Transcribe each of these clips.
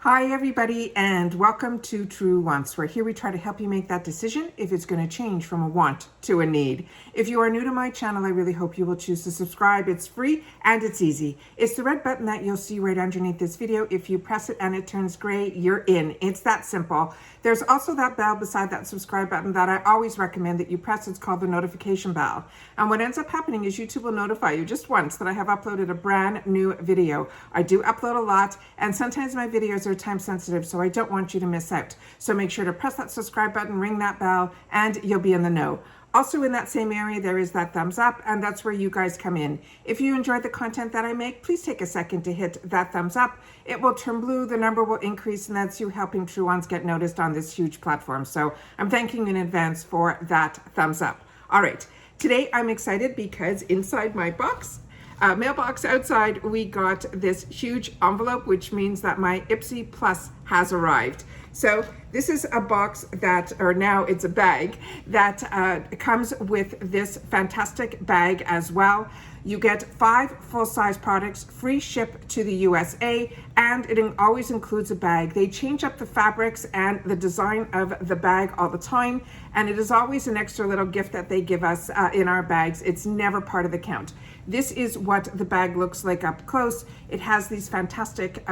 Hi everybody, and welcome to True Wants, where here we try to help you make that decision if it's going to change from a want to a need. If you are new to my channel, I really hope you will choose to subscribe. It's free and it's easy. It's the red button that you'll see right underneath this video. If you press it and it turns gray, you're in. It's that simple. There's also that bell beside that subscribe button that I always recommend that you press. It's called the notification bell. And what ends up happening is YouTube will notify you just once that I have uploaded a brand new video. I do upload a lot, and sometimes my videos are time sensitive, so I don't want you to miss out. So make sure to press that subscribe button, ring that bell, and you'll be in the know. Also in that same area, there is that thumbs up, and that's where you guys come in. If you enjoyed the content that I make, please take a second to hit that thumbs up. It will turn blue, the number will increase, and that's you helping True Ones get noticed on this huge platform. So I'm thanking you in advance for that thumbs up. All right, today I'm excited because inside my box, mailbox outside, we got this huge envelope, which means that my Ipsy Plus has arrived. So this is a box that, or now it's a bag that comes with this fantastic bag as well. You get 5 full-size products, free ship to the USA, and it always includes a bag. They change up the fabrics and the design of the bag all the time, and it is always an extra little gift that they give us in our bags. It's never part of the count. This is what the bag looks like up close. It has these fantastic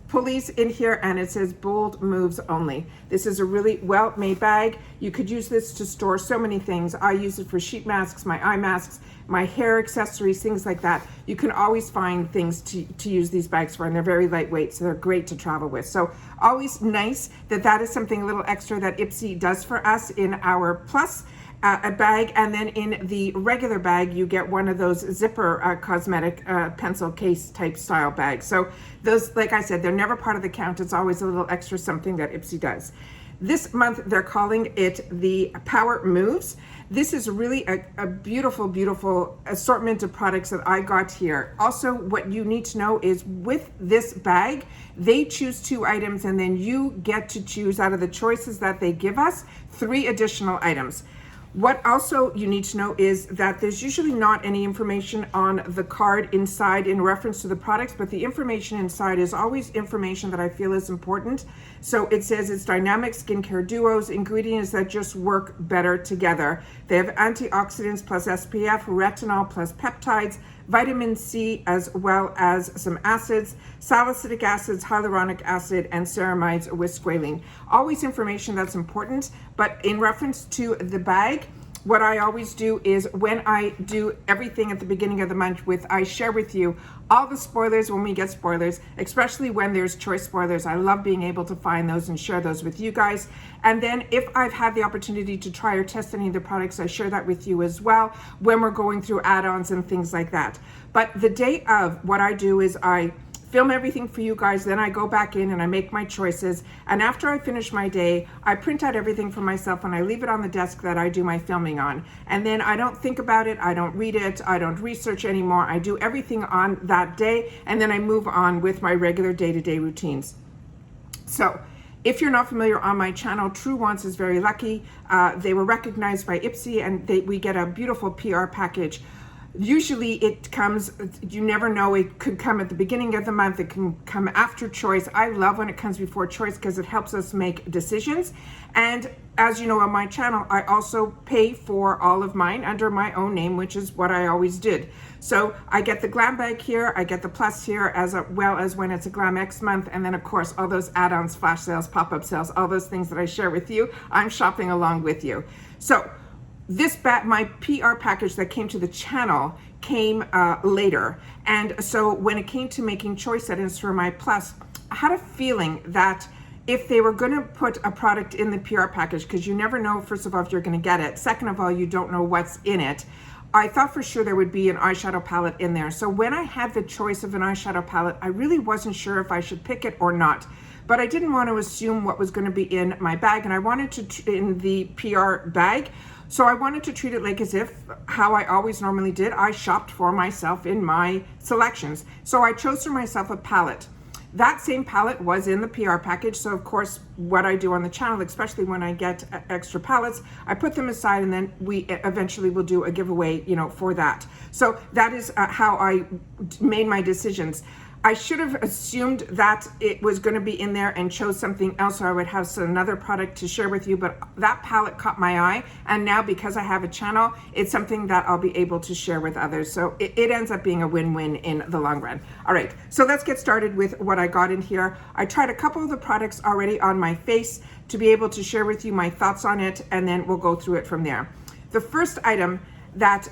pulleys in here, and it says bold moves only. This is a really well-made bag. You could use this to store so many things. I use it for sheet masks, my eye masks, my hair accessories, things like that. You can always find things to use these bags for, and they're very lightweight, so they're great to travel with. So always nice that is something a little extra that Ipsy does for us in our Plus a bag. And then in the regular bag, you get one of those zipper cosmetic pencil case type style bags. So those, like I said, they're never part of the count. It's always a little extra something that Ipsy does. This month, they're calling it the Power Moves. This is really a beautiful, beautiful assortment of products that I got here. Also, what you need to know is with this bag, they choose 2 items, and then you get to choose out of the choices that they give us 3 additional items. What also you need to know is that there's usually not any information on the card inside in reference to the products, but the information inside is always information that I feel is important. So it says it's dynamic skincare duos, ingredients that just work better together. They have antioxidants plus SPF, retinol plus peptides, vitamin C, as well as some acids, salicylic acids, hyaluronic acid, and ceramides with squalene. Always information that's important, but in reference to the bag, what I always do is when I do everything at the beginning of the month I share with you all the spoilers when we get spoilers, especially when there's choice spoilers. I love being able to find those and share those with you guys. And then if I've had the opportunity to try or test any of the products, I share that with you as well when we're going through add-ons and things like that. But the day of, what I do is I film everything for you guys, then I go back in and I make my choices, and after I finish my day, I print out everything for myself and I leave it on the desk that I do my filming on, and then I don't think about it, I don't read it, I don't research anymore. I do everything on that day, and then I move on with my regular day-to-day routines. So if you're not familiar on my channel, True Wants is very lucky. They were recognized by Ipsy, and we get a beautiful PR package. Usually it comes, you never know, it could come at the beginning of the month, it can come after choice. I love when it comes before choice because it helps us make decisions. And as you know on my channel, I also pay for all of mine under my own name, which is what I always did. So I get the Glam bag here, I get the Plus here, as well as when it's a Glam X month, and then of course all those add-ons, flash sales, pop-up sales, all those things that I share with you, I'm shopping along with you. So this my PR package that came to the channel came later, and so when it came to making choice settings for my Plus, I had a feeling that if they were going to put a product in the PR package, because you never know, first of all, if you're going to get it, second of all, you don't know what's in it, I thought for sure there would be an eyeshadow palette in there. So when I had the choice of an eyeshadow palette, I really wasn't sure if I should pick it or not. But I didn't want to assume what was going to be in my bag, and I wanted to, in the PR bag, so I wanted to treat it like as if how I always normally did. I shopped for myself in my selections. So I chose for myself a palette. That same palette was in the PR package. So of course, what I do on the channel, especially when I get extra palettes, I put them aside, and then we eventually will do a giveaway, for that. So that is how I made my decisions. I should have assumed that it was going to be in there and chose something else, or I would have another product to share with you, but that palette caught my eye, and now because I have a channel, it's something that I'll be able to share with others. So it ends up being a win-win in the long run. All right, so let's get started with what I got in here. I tried a couple of the products already on my face to be able to share with you my thoughts on it, and then we'll go through it from there. The first item that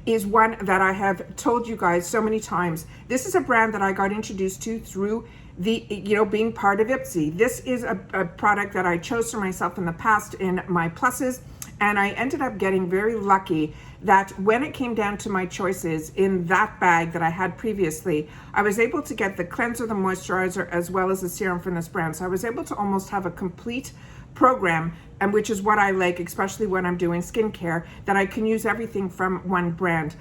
is one that I have told you guys so many times. This is a brand that I got introduced to through the, being part of Ipsy. This is a product that I chose for myself in the past in my pluses, and I ended up getting very lucky that when it came down to my choices in that bag that I had previously, I was able to get the cleanser, the moisturizer, as well as the serum from this brand. So I was able to almost have a complete program, and which is what I like, especially when I'm doing skincare, that I can use everything from one brand.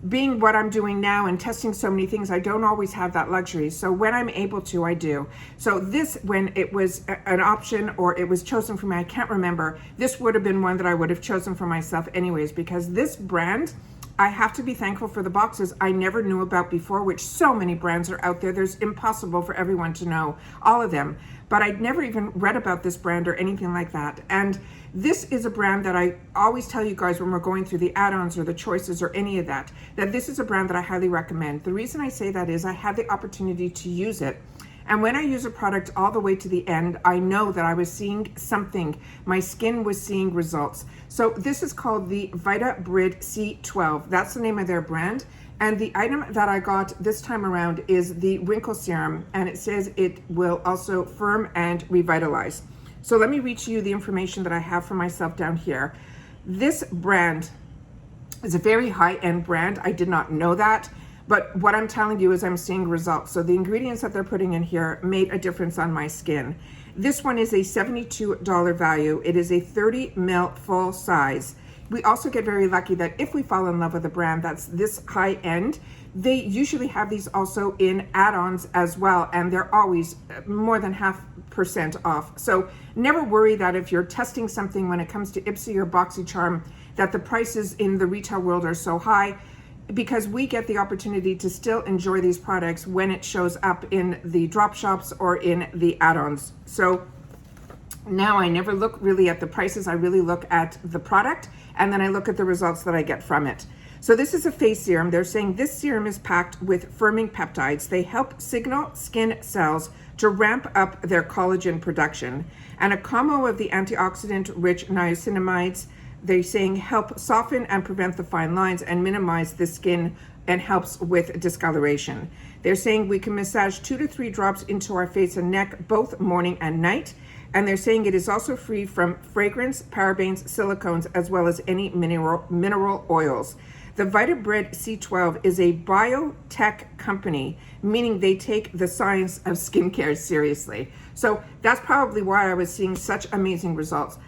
Being what I'm doing now and testing so many things, I don't always have that luxury. So when I'm able to, I do. So this, when it was an option or it was chosen for me, I can't remember, this would have been one that I would have chosen for myself anyways, because this brand, I have to be thankful for the boxes I never knew about before, which so many brands are out there. There's impossible for everyone to know all of them. But I'd never even read about this brand or anything like that. And this is a brand that I always tell you guys when we're going through the add-ons or the choices or any of that, that this is a brand that I highly recommend. The reason I say that is I had the opportunity to use it. And when I use a product all the way to the end, I know that I was seeing something. My skin was seeing results. So this is called the Vita C12. That's the name of their brand. And the item that I got this time around is the Wrinkle Serum, and it says it will also firm and revitalize. So let me read to you the information that I have for myself down here. This brand is a very high-end brand. I did not know that, but what I'm telling you is I'm seeing results. So the ingredients that they're putting in here made a difference on my skin. This one is a $72 value. It is a 30 ml full size. We also get very lucky that if we fall in love with a brand that's this high end, they usually have these also in add-ons as well, and they're always more than 0.5% off. So never worry that if you're testing something when it comes to Ipsy or BoxyCharm, that the prices in the retail world are so high, because we get the opportunity to still enjoy these products when it shows up in the drop shops or in the add-ons. So now I never look really at the prices, I really look at the product, and then I look at the results that I get from it. So this is a face serum. They're saying this serum is packed with firming peptides. They help signal skin cells to ramp up their collagen production. And a combo of the antioxidant-rich niacinamides, they're saying help soften and prevent the fine lines and minimize the skin and helps with discoloration. They're saying we can massage 2 to 3 drops into our face and neck both morning and night. And they're saying it is also free from fragrance, parabens, silicones, as well as any mineral oils. The Vita C12 is a biotech company, meaning they take the science of skincare seriously. So that's probably why I was seeing such amazing results.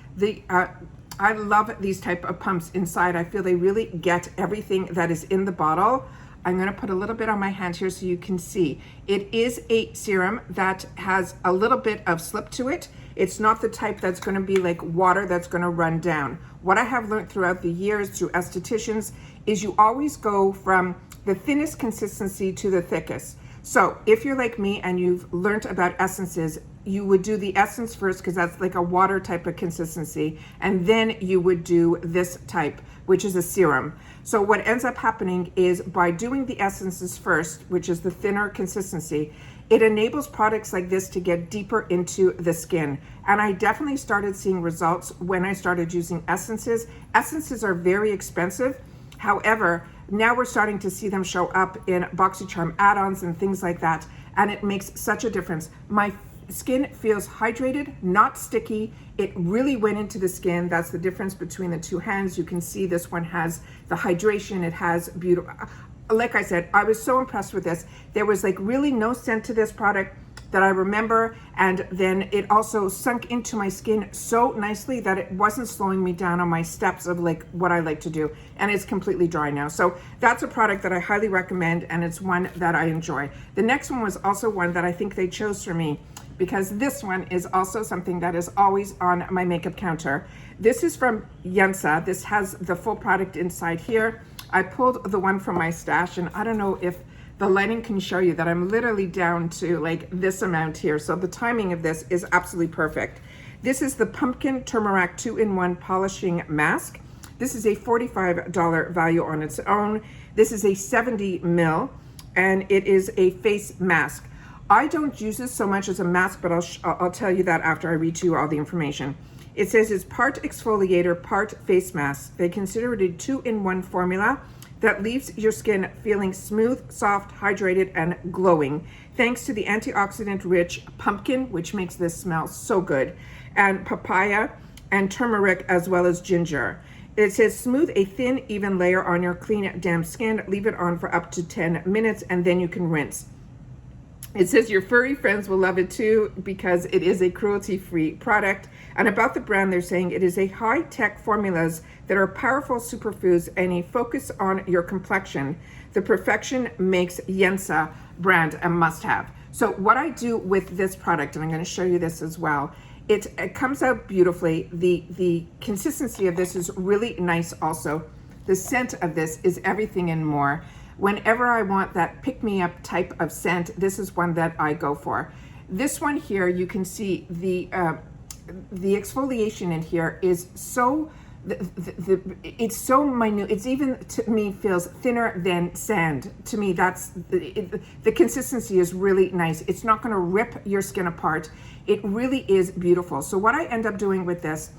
I love these type of pumps inside. I feel they really get everything that is in the bottle. I'm going to put a little bit on my hand here so you can see. It is a serum that has a little bit of slip to it. It's not the type that's going to be like water that's going to run down. What I have learned throughout the years through estheticians is you always go from the thinnest consistency to the thickest. So if you're like me and you've learned about essences, you would do the essence first because that's like a water type of consistency, and then you would do this type, which is a serum. So what ends up happening is by doing the essences first, which is the thinner consistency, it enables products like this to get deeper into the skin. And I definitely started seeing results when I started using essences. Essences are very expensive. However, now we're starting to see them show up in BoxyCharm add-ons and things like that. And it makes such a difference. My skin feels hydrated, not sticky. It really went into the skin. That's the difference between the two hands. You can see this one has the hydration. It has beautiful. Like I said, I was so impressed with this. There was like really no scent to this product that I remember, and then it also sunk into my skin so nicely that it wasn't slowing me down on my steps of like what I like to do, and it's completely dry now. So that's a product that I highly recommend, and it's one that I enjoy. The next one was also one that I think they chose for me because this one is also something that is always on my makeup counter. This is from Yensa. This has the full product inside here. I pulled the one from my stash, and I don't know if the lighting can show you that I'm literally down to like this amount here. So the timing of this is absolutely perfect. This is the Pumpkin Turmeric 2-in-1 Polishing Mask. This is a $45 value on its own. This is a 70 ml, and it is a face mask. I don't use this so much as a mask, but I'll tell you that after I read to you all the information. It says it's part exfoliator, part face mask. They consider it a 2-in-1 formula that leaves your skin feeling smooth, soft, hydrated, and glowing, thanks to the antioxidant-rich pumpkin, which makes this smell so good, and papaya and turmeric, as well as ginger. It says smooth a thin, even layer on your clean, damp skin. Leave it on for up to 10 minutes, and then you can rinse. It says your furry friends will love it too because it is a cruelty-free product. And about the brand, they're saying it is a high-tech formulas that are powerful superfoods and a focus on your complexion. The Perfection Makes Yensa brand a must-have. So what I do with this product, and I'm going to show you this as well, it comes out beautifully. The consistency of this is really nice also. The scent of this is everything and more. Whenever I want that pick-me-up type of scent, this is one that I go for. This one here, you can see the exfoliation in here is so, it's so minute. It's even, to me, feels thinner than sand. To me, that's, the consistency is really nice. It's not gonna rip your skin apart. It really is beautiful. So what I end up doing with this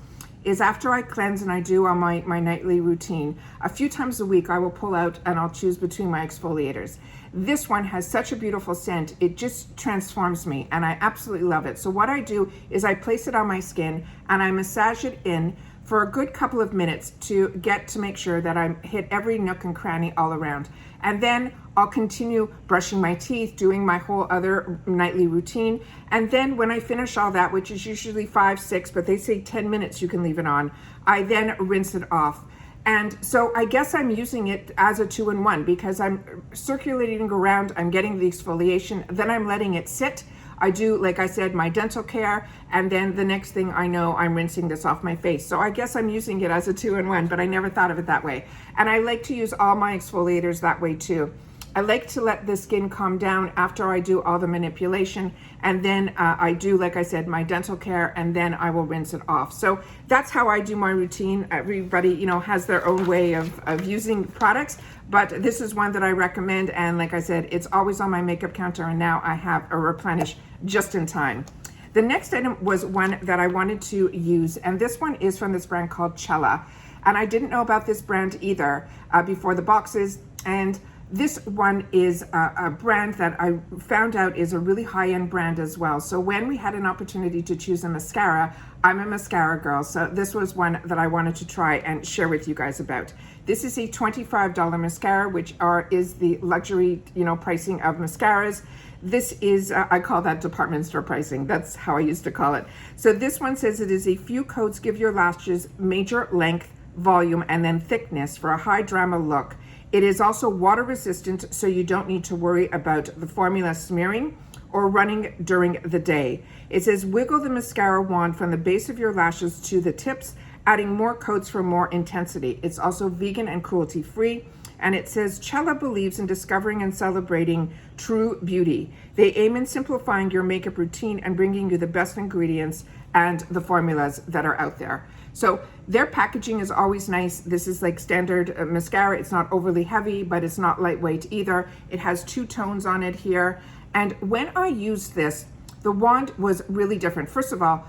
is after I cleanse and I do on my nightly routine, a few times a week I will pull out and I'll choose between my exfoliators. This one has such a beautiful scent, it just transforms me and I absolutely love it. So what I do is I place it on my skin and I massage it in for a good couple of minutes to make sure that I hit every nook and cranny all around. And then I'll continue brushing my teeth, doing my whole other nightly routine. And then when I finish all that, which is usually 5, 6, but they say 10 minutes you can leave it on, I then rinse it off. And so I guess I'm using it as a 2-in-1 because I'm circulating around, I'm getting the exfoliation, then I'm letting it sit. I do, like I said, my dental care, and then the next thing I know, I'm rinsing this off my face. So I guess I'm using it as a 2-in-1, but I never thought of it that way. And I like to use all my exfoliators that way too. I like to let the skin calm down after I do all the manipulation, and then I do, like I said, my dental care, and then I will rinse it off. So that's how I do my routine. Everybody, you know, has their own way of using products, but this is one that I recommend, and like I said, it's always on my makeup counter, and now I have a replenish just in time. The next item was one that I wanted to use, and this one is from this brand called Chella, and I didn't know about this brand either before the boxes, and this one is a brand that I found out is a really high-end brand as well. So when we had an opportunity to choose a mascara, I'm a mascara girl, so this was one that I wanted to try and share with you guys about. This is a $25 mascara, which is the luxury, you know, pricing of mascaras. This is, I call that department store pricing. That's how I used to call it. So this one says it is a few coats give your lashes major length, volume, and then thickness for a high drama look. It is also water resistant, so you don't need to worry about the formula smearing or running during the day. It says wiggle the mascara wand from the base of your lashes to the tips, adding more coats for more intensity. It's also vegan and cruelty free. And it says Chella believes in discovering and celebrating true beauty. They aim in simplifying your makeup routine and bringing you the best ingredients and the formulas that are out there. So their packaging is always nice. This is like standard mascara. It's not overly heavy, but it's not lightweight either. It has 2 tones on it here. And when I used this, the wand was really different. First of all,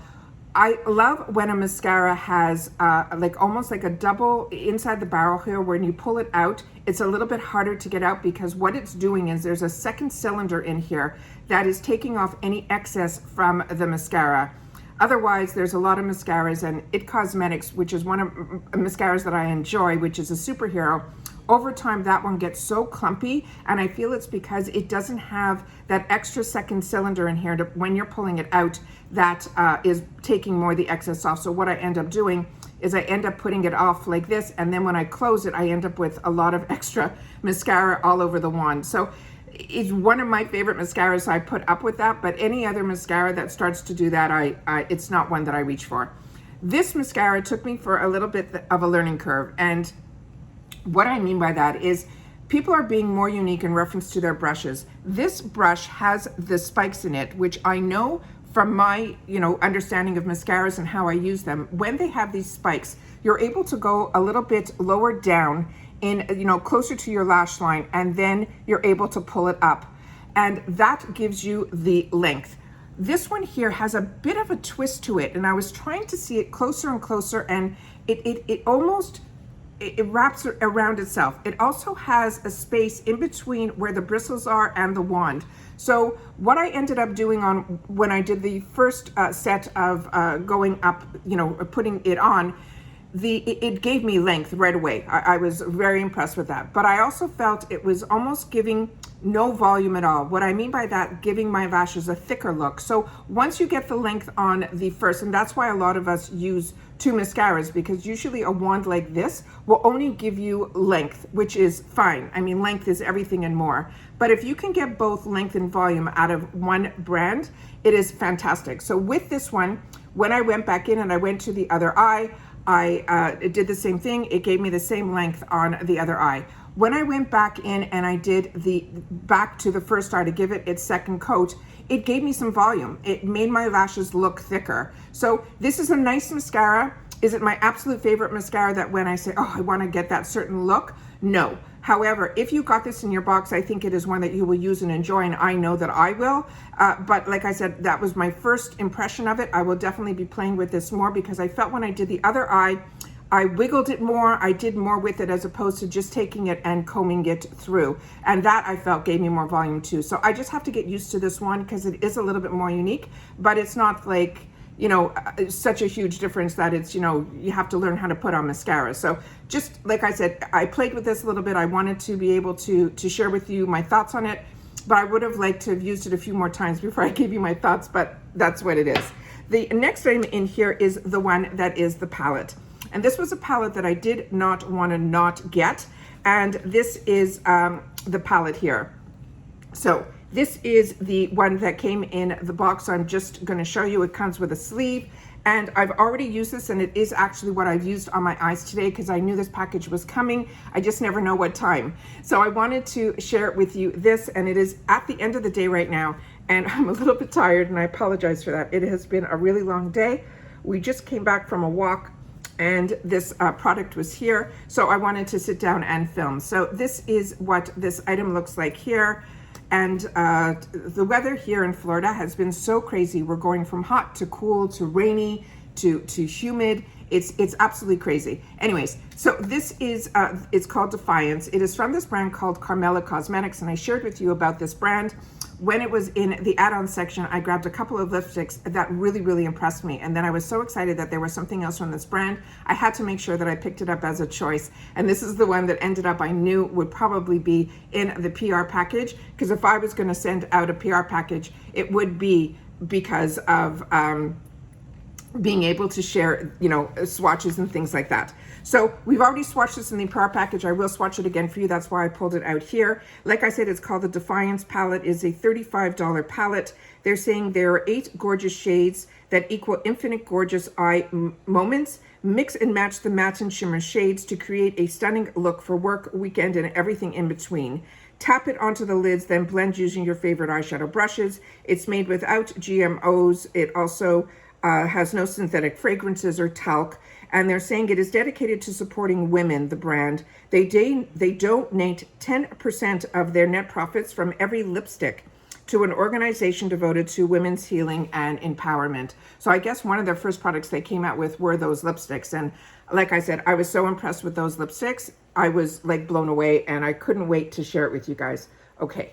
I love when a mascara has like almost like a double inside the barrel here. When you pull it out, it's a little bit harder to get out because what it's doing is there's a second cylinder in here that is taking off any excess from the mascara. Otherwise, there's a lot of mascaras, and It Cosmetics, which is one of mascaras that I enjoy, which is a superhero. Over time, that one gets so clumpy, and I feel it's because it doesn't have that extra second cylinder in here when you're pulling it out that is taking more of the excess off. So what I end up doing is I end up putting it off like this, and then when I close it, I end up with a lot of extra mascara all over the wand. So it's one of my favorite mascaras, so I put up with that, but any other mascara that starts to do that, it's not one that I reach for. This mascara took me for a little bit of a learning curve, and what I mean by that is people are being more unique in reference to their brushes. This brush has the spikes in it, which I know from my, understanding of mascaras and how I use them. When they have these spikes, you're able to go a little bit lower down in, closer to your lash line, and then you're able to pull it up. And that gives you the length. This one here has a bit of a twist to it, and I was trying to see it closer and closer, and it almost, it wraps around itself. It also has a space in between where the bristles are and the wand. So what I ended up doing when I did the first set of going up, putting it on, it gave me length right away. I was very impressed with that. But I also felt it was almost giving no volume at all. What I mean by that, giving my lashes a thicker look. So once you get the length on the first, and that's why a lot of us use two mascaras, because usually a wand like this will only give you length, which is fine. I mean, length is everything and more. But if you can get both length and volume out of one brand, it is fantastic. So with this one, when I went back in and I went to the other eye, I did the same thing. It gave me the same length on the other eye. When I went back in and I did back to the first eye to give it its second coat, it gave me some volume. It made my lashes look thicker. So this is a nice mascara. Is it my absolute favorite mascara that when I say, oh, I want to get that certain look? No. However, if you got this in your box, I think it is one that you will use and enjoy, and I know that I will. But like I said, that was my first impression of it. I will definitely be playing with this more, because I felt when I did the other eye, I wiggled it more, I did more with it as opposed to just taking it and combing it through. And that I felt gave me more volume too. So I just have to get used to this one because it is a little bit more unique, but it's not like, such a huge difference that it's, you have to learn how to put on mascara. So just like I said, I played with this a little bit. I wanted to be able to share with you my thoughts on it, but I would have liked to have used it a few more times before I gave you my thoughts, but that's what it is. The next item in here is the one that is the palette. And this was a palette that I did not want to not get. And this is the palette here. So this is the one that came in the box. I'm just going to show you. It comes with a sleeve. And I've already used this, and it is actually what I've used on my eyes today because I knew this package was coming. I just never know what time. So I wanted to share it with you this, and it is at the end of the day right now. And I'm a little bit tired, and I apologize for that. It has been a really long day. We just came back from a walk, and this product was here. So I wanted to sit down and film. So this is what this item looks like here. And the weather here in Florida has been so crazy. We're going from hot to cool to rainy to humid. It's absolutely crazy. Anyways, so this is, it's called Defiance. It is from this brand called Carmela Cosmetics, and I shared with you about this brand. When it was in the add-on section, I grabbed a couple of lipsticks that really, really impressed me. And then I was so excited that there was something else from this brand. I had to make sure that I picked it up as a choice. And this is the one that ended up, I knew would probably be in the PR package. Because if I was going to send out a PR package, it would be because of being able to share, swatches and things like that. So we've already swatched this in the PR package. I will swatch it again for you. That's why I pulled it out here. Like I said, it's called the Defiance palette. It's a $35 palette. They're saying there are 8 gorgeous shades that equal infinite gorgeous eye moments. Mix and match the matte and shimmer shades to create a stunning look for work, weekend, and everything in between. Tap it onto the lids, then blend using your favorite eyeshadow brushes. It's made without GMOs. It also has no synthetic fragrances or talc. And they're saying it is dedicated to supporting women, the brand. They donate 10% of their net profits from every lipstick to an organization devoted to women's healing and empowerment. So I guess one of their first products they came out with were those lipsticks. And like I said, I was so impressed with those lipsticks. I was like blown away, and I couldn't wait to share it with you guys. Okay,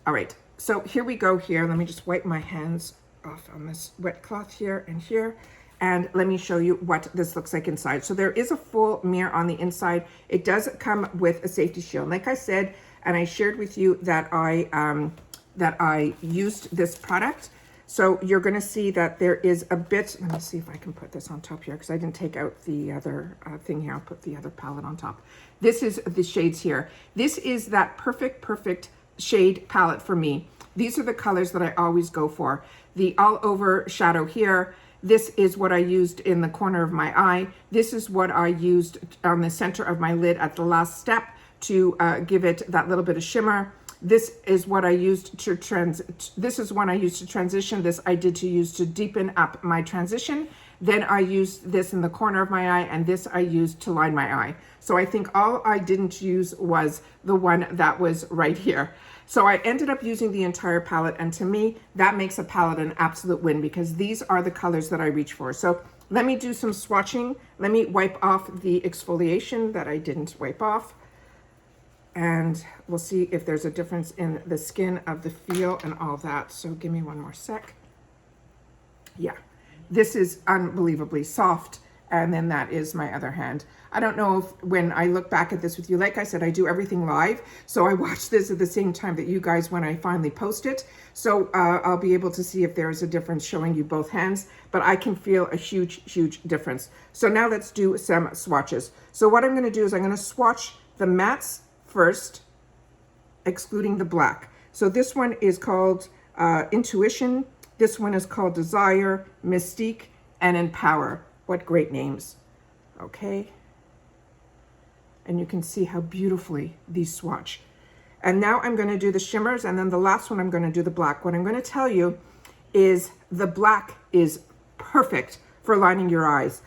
all right. So here we go here. Let me just wipe my hands off on this wet cloth here and here. And let me show you what this looks like inside. So there is a full mirror on the inside. It does come with a safety shield. Like I said, and I shared with you that I used this product. So you're going to see that there is a bit. Let me see if I can put this on top here because I didn't take out the other thing here. I'll put the other palette on top. This is the shades here. This is that perfect shade palette for me. These are the colors that I always go for. The all over shadow here. This is what I used in the corner of my eye. This is what I used on the center of my lid at the last step to give it that little bit of shimmer. This is what I used to this is one I used to transition. This I did to use to deepen up my transition. Then I used this in the corner of my eye, and this I used to line my eye. So I think all I didn't use was the one that was right here. So I ended up using the entire palette, and to me, that makes a palette an absolute win because these are the colors that I reach for. So let me do some swatching. Let me wipe off the exfoliation that I didn't wipe off. And we'll see if there's a difference in the skin of the feel and all that. So give me one more sec. Yeah, this is unbelievably soft. And then that is my other hand. I don't know if when I look back at this with you, like I said, I do everything live. So I watch this at the same time that you guys when I finally post it. So I'll be able to see if there is a difference showing you both hands, but I can feel a huge, huge difference. So now let's do some swatches. So what I'm gonna do is I'm gonna swatch the mattes first, excluding the black. So this one is called Intuition. This one is called Desire, Mystique, and Empower. What great names. Okay. And you can see how beautifully these swatch. And now I'm going to do the shimmers, and then the last one I'm going to do the black. What I'm going to tell you is the black is perfect for lining your eyes.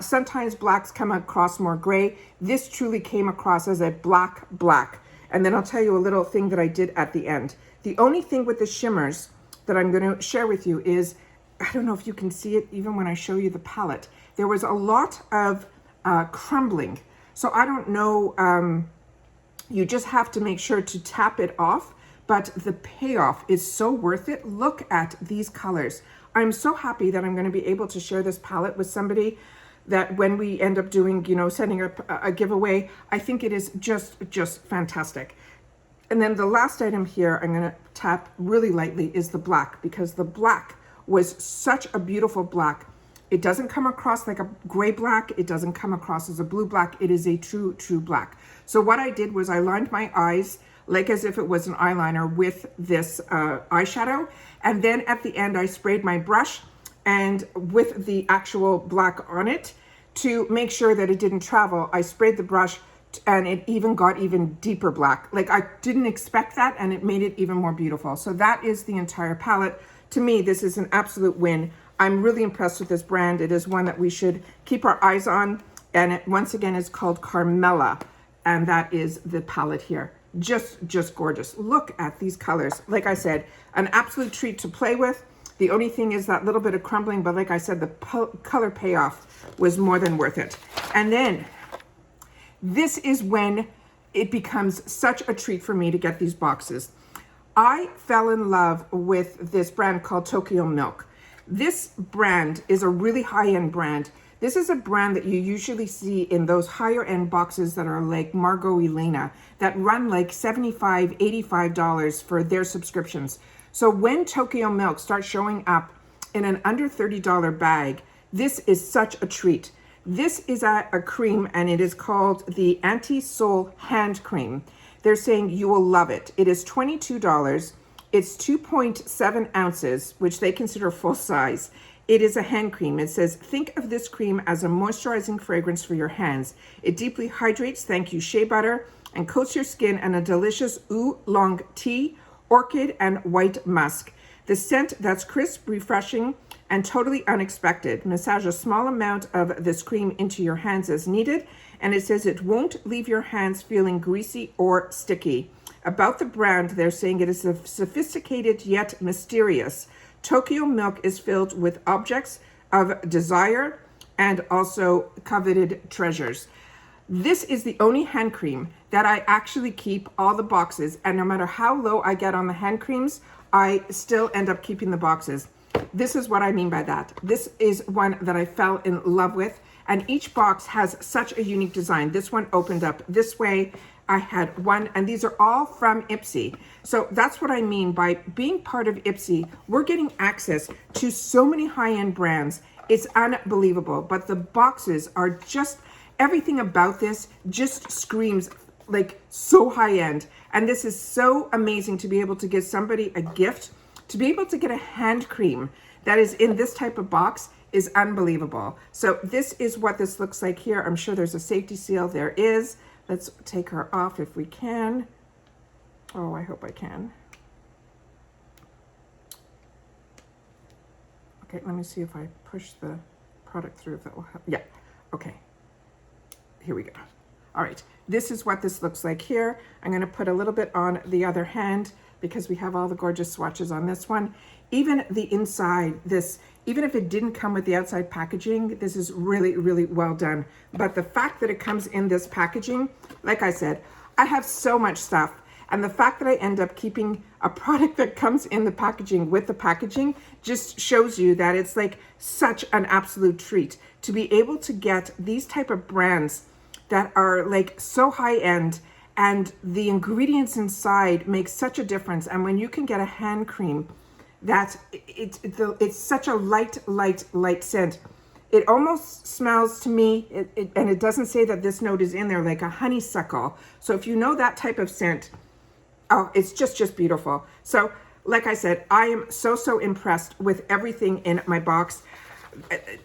Sometimes blacks come across more gray. This truly came across as a black. And then I'll tell you a little thing that I did at the end. The only thing with the shimmers that I'm going to share with you is, I don't know if you can see it even when I show you the palette, there was a lot of crumbling. So I don't know, you just have to make sure to tap it off, but the payoff is so worth it. Look at these colors. I'm so happy that I'm going to be able to share this palette with somebody that when we end up doing, you know, setting up a giveaway, I think it is just fantastic. And then the last item here, I'm going to tap really lightly, is the black, because the black was such a beautiful black. It doesn't come across like a gray black. It doesn't come across as a blue black. It is a true black. So what I did was I lined my eyes like as if it was an eyeliner with this eyeshadow. And then at the end, I sprayed my brush and with the actual black on it to make sure that it didn't travel. I sprayed the brush and it even got even deeper black. Like I didn't expect that, and it made it even more beautiful. So that is the entire palette. To me, this is an absolute win. I'm really impressed with this brand. It is one that we should keep our eyes on. And it, once again, is called Carmella. And that is the palette here. Just gorgeous. Look at these colors. Like I said, an absolute treat to play with. The only thing is that little bit of crumbling, but like I said, the color payoff was more than worth it. And then this is when it becomes such a treat for me to get these boxes. I fell in love with this brand called TokyoMilk. This brand is a really high-end brand. This is a brand that you usually see in those higher end boxes that are like Margot Elena, that run like $75, $85 for their subscriptions. So when TokyoMilk starts showing up in an under $30 bag, this is such a treat. This is a cream, and it is called the Anti-Soul Hand Cream. They're saying you will love it. It is $22. It's 2.7 ounces, which they consider full size. It is a hand cream. It says, think of this cream as a moisturizing fragrance for your hands. It deeply hydrates, thank you, shea butter, and coats your skin in a delicious oolong tea, orchid, and white musk. The scent that's crisp, refreshing, and totally unexpected. Massage a small amount of this cream into your hands as needed, and it says it won't leave your hands feeling greasy or sticky. About the brand, they're saying it is sophisticated yet mysterious. TokyoMilk is filled with objects of desire and also coveted treasures. This is the only hand cream that I actually keep all the boxes, and no matter how low I get on the hand creams, I still end up keeping the boxes. This is what I mean by that. This is one that I fell in love with, and each box has such a unique design. This one opened up this way. I had one, and these are all from Ipsy. So that's what I mean by being part of Ipsy. We're getting access to so many high-end brands. It's unbelievable, but the boxes are just, everything about this just screams like so high-end. And this is so amazing to be able to give somebody a gift. To be able to get a hand cream that is in this type of box is unbelievable. So this is what this looks like here. I'm sure there's a safety seal. There is. Let's take her off if we can. Oh, I hope I can. Okay, let me see if I push the product through, if that will help. Yeah, okay. Here we go. All right, this is what this looks like here. I'm gonna put a little bit on the other hand because we have all the gorgeous swatches on this one. Even the inside, this, even if it didn't come with the outside packaging, this is really, really well done. But the fact that it comes in this packaging, like I said, I have so much stuff. And the fact that I end up keeping a product that comes in the packaging with the packaging just shows you that it's like such an absolute treat to be able to get these type of brands that are like so high end, and the ingredients inside make such a difference. And when you can get a hand cream that it's such a light scent. It almost smells to me, and it doesn't say that this note is in there, like a honeysuckle. So if you know that type of scent, oh, it's just beautiful. So like I said, I am so impressed with everything in my box.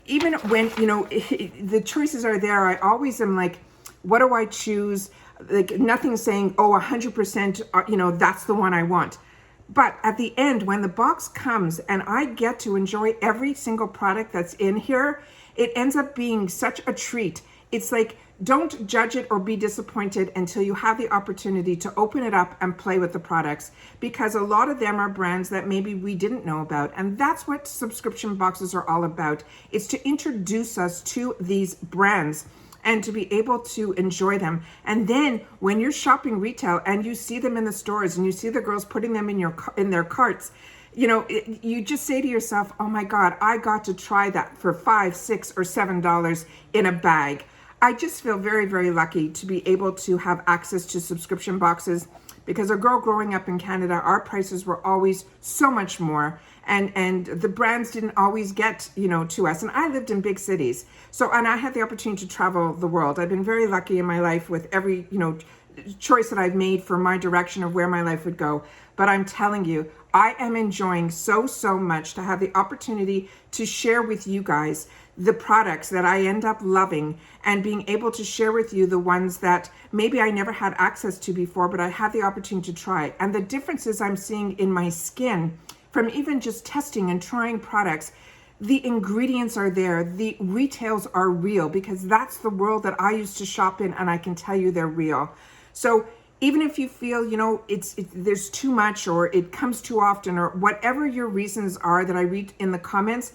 Even when, you know, the choices are there, I always am like, what do I choose? Like nothing saying, oh, 100%, you know, that's the one I want. But at the end, when the box comes and I get to enjoy every single product that's in here, it ends up being such a treat. It's like, don't judge it or be disappointed until you have the opportunity to open it up and play with the products, because a lot of them are brands that maybe we didn't know about. And that's what subscription boxes are all about. It's to introduce us to these brands and to be able to enjoy them. And then when you're shopping retail and you see them in the stores and you see the girls putting them in their carts, you know, you just say to yourself, oh my God, I got to try that for $5, $6, or $7 in a bag. I just feel very lucky to be able to have access to subscription boxes, because a girl growing up in Canada, our prices were always so much more, and the brands didn't always get, you know, to us. And I lived in big cities, and I had the opportunity to travel the world. I've been very lucky in my life with every, you know, choice that I've made for my direction of where my life would go. But I'm telling you, I am enjoying so much to have the opportunity to share with you guys the products that I end up loving, and being able to share with you the ones that maybe I never had access to before, but I had the opportunity to try. And the differences I'm seeing in my skin from even just testing and trying products, the ingredients are there, the retails are real, because that's the world that I used to shop in, and I can tell you they're real. So even if you feel, you know, there's too much, or it comes too often, or whatever your reasons are that I read in the comments,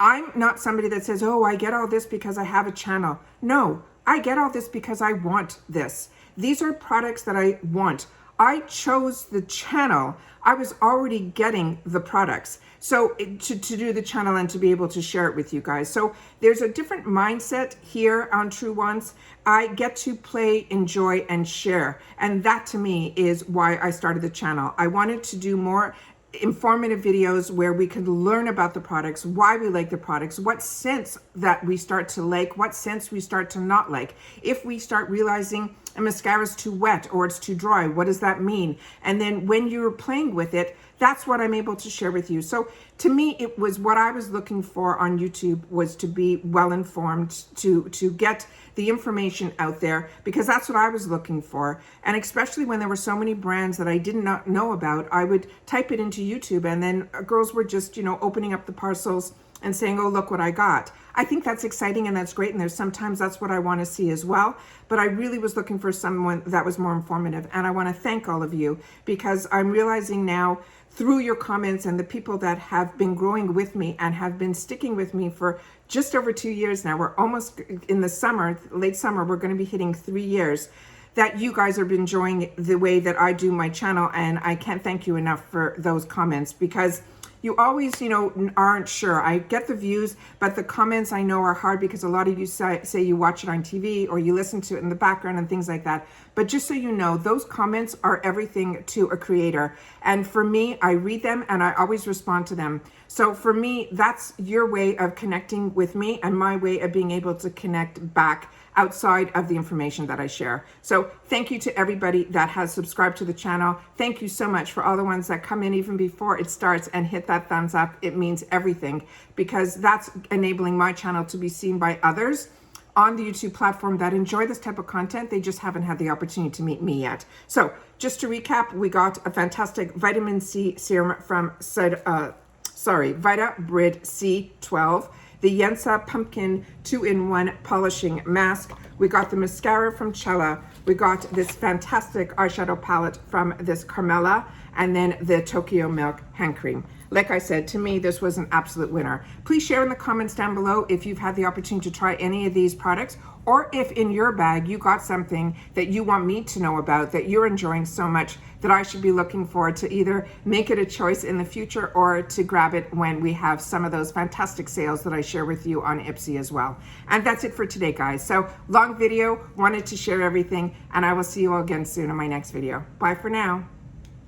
I'm not somebody that says, oh, I get all this because I have a channel. No, I get all this because I want this. These are products that I want. I chose the channel. I was already getting the products. So to do the channel and to be able to share it with you guys. So there's a different mindset here on True Wants. I get to play, enjoy, and share. And that to me is why I started the channel. I wanted to do more informative videos where we could learn about the products, why we like the products, what scents that we start to like, what scents we start to not like. If we start realizing a mascara is too wet or it's too dry, what does that mean? And then when you're playing with it, that's what I'm able to share with you. So to me, it was what I was looking for on YouTube, was to be well informed, to get the information out there, because that's what I was looking for. And especially when there were so many brands that I did not know about, I would type it into YouTube, and then girls were just, you know, opening up the parcels and saying, oh, look what I got. I think that's exciting and that's great. And there's sometimes that's what I want to see as well. But I really was looking for someone that was more informative. And I want to thank all of you, because I'm realizing now through your comments and the people that have been growing with me and have been sticking with me for just over 2 years now. We're almost in the summer, late summer, we're going to be hitting 3 years, that you guys are enjoying the way that I do my channel. And I can't thank you enough for those comments, because you always, you know, aren't sure. I get the views, but the comments I know are hard, because a lot of you say you watch it on TV or you listen to it in the background and things like that. But just so you know, those comments are everything to a creator. And for me, I read them and I always respond to them. So for me, that's your way of connecting with me, and my way of being able to connect back outside of the information that I share. So thank you to everybody that has subscribed to the channel. Thank you so much for all the ones that come in even before it starts and hit that thumbs up. It means everything, because that's enabling my channel to be seen by others on the YouTube platform that enjoy this type of content. They just haven't had the opportunity to meet me yet. So just to recap, we got a fantastic vitamin C serum from Vita C12, the Yensa Pumpkin 2-in-1 Polishing Mask. We got the mascara from Chella. We got this fantastic eyeshadow palette from this Carmella, and then the TokyoMilk hand cream. Like I said, to me, this was an absolute winner. Please share in the comments down below if you've had the opportunity to try any of these products, or if in your bag you got something that you want me to know about that you're enjoying so much that I should be looking forward to either make it a choice in the future or to grab it when we have some of those fantastic sales that I share with you on Ipsy as well. And that's it for today, guys. So long video, wanted to share everything, and I will see you all again soon in my next video. Bye for now.